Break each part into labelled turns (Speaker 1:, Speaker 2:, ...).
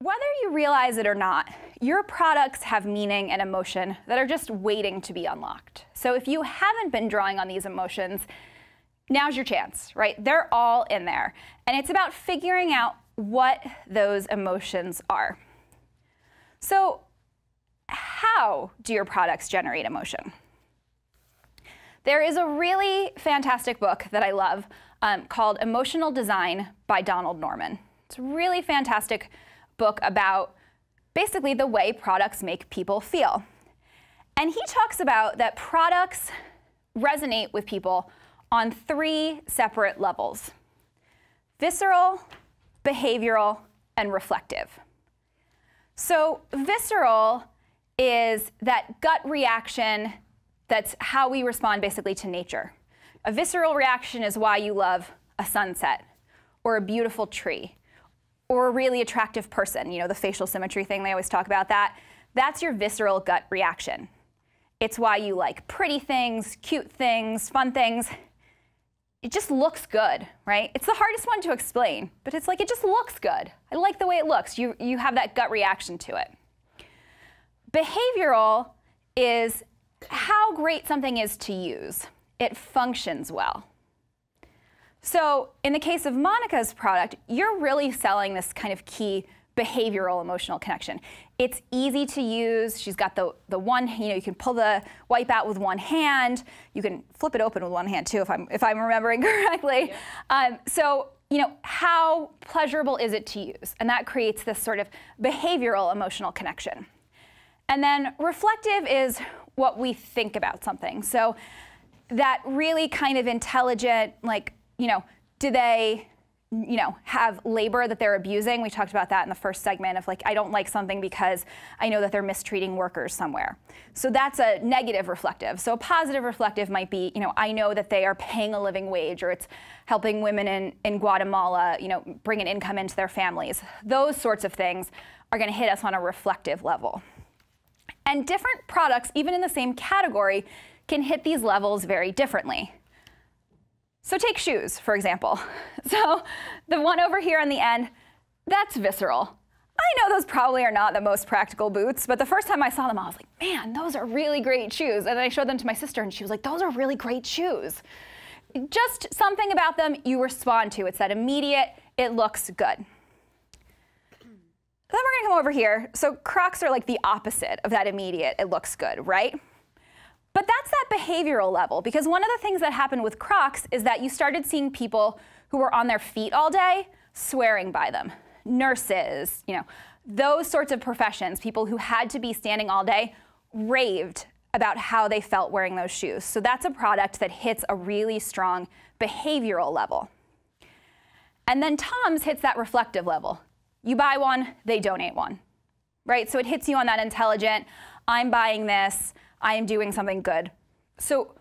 Speaker 1: Whether you realize it or not, your products have meaning and emotion that are just waiting to be unlocked. So if you haven't been drawing on these emotions, now's your chance, right? They're all in there. And it's about figuring out what those emotions are. So how do your products generate emotion? There is a really fantastic book that I love called Emotional Design by Donald Norman. It's a really fantastic book about basically the way products make people feel. And he talks about that products resonate with people on 3 separate levels: visceral, behavioral, and reflective. So visceral is that gut reaction. That's how we respond basically to nature. A visceral reaction is why you love a sunset or a beautiful tree or a really attractive person. You know, the facial symmetry thing, they always talk about that. That's your visceral gut reaction. It's why you like pretty things, cute things, fun things. It just looks good, right? It's the hardest one to explain, but it's like it just looks good. I like the way it looks. You have that gut reaction to it. Behavioral is how great something is to use. It functions well. So in the case of Monica's product, you're really selling this kind of key behavioral emotional connection. It's easy to use. She's got the one, you can pull the wipe out with one hand. You can flip it open with one hand too, if I'm remembering correctly. Yeah. So how pleasurable is it to use? And that creates this sort of behavioral emotional connection. And then reflective is what we think about something. So that really kind of intelligent, like, do they, have labor that they're abusing? We talked about that in the first segment of like, I don't like something because I know that they're mistreating workers somewhere. So that's a negative reflective. So a positive reflective might be, I know that they are paying a living wage, or it's helping women in Guatemala, bring an income into their families. Those sorts of things are going to hit us on a reflective level. And different products, even in the same category, can hit these levels very differently. So take shoes, for example. So the one over here on the end, that's visceral. I know those probably are not the most practical boots, but the first time I saw them, I was like, man, those are really great shoes. And then I showed them to my sister, and she was like, those are really great shoes. Just something about them you respond to. It's that immediate, it looks good. Then we're going to come over here. So Crocs are like the opposite of that immediate, it looks good, right? But that's that behavioral level, because one of the things that happened with Crocs is that you started seeing people who were on their feet all day swearing by them. Nurses, those sorts of professions, people who had to be standing all day, raved about how they felt wearing those shoes. So that's a product that hits a really strong behavioral level. And then Tom's hits that reflective level. You buy one, they donate one, right? So it hits you on that intelligent, I'm buying this, I am doing something good. So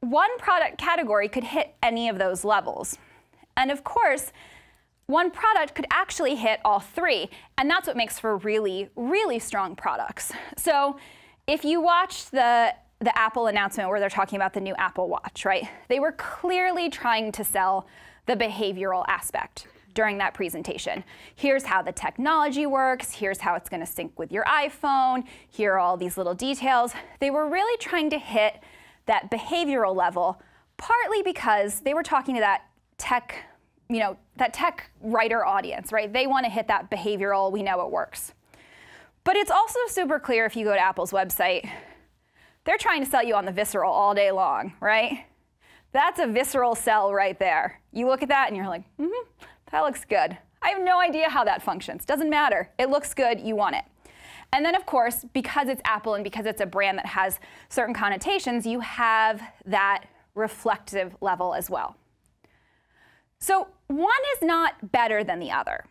Speaker 1: one product category could hit any of those levels. And of course, one product could actually hit all 3. And that's what makes for really, really strong products. So if you watched the Apple announcement where they're talking about the new Apple Watch, right? They were clearly trying to sell the behavioral aspect during that presentation. Here's how the technology works. Here's how it's going to sync with your iPhone. Here are all these little details. They were really trying to hit that behavioral level, partly because they were talking to that tech, that tech writer audience, right? They want to hit that behavioral, we know it works. But it's also super clear if you go to Apple's website, they're trying to sell you on the visceral all day long, right? That's a visceral sell right there. You look at that and you're like, that looks good. I have no idea how that functions. Doesn't matter. It looks good. You want it. And then, of course, because it's Apple and because it's a brand that has certain connotations, you have that reflective level as well. So one is not better than the other.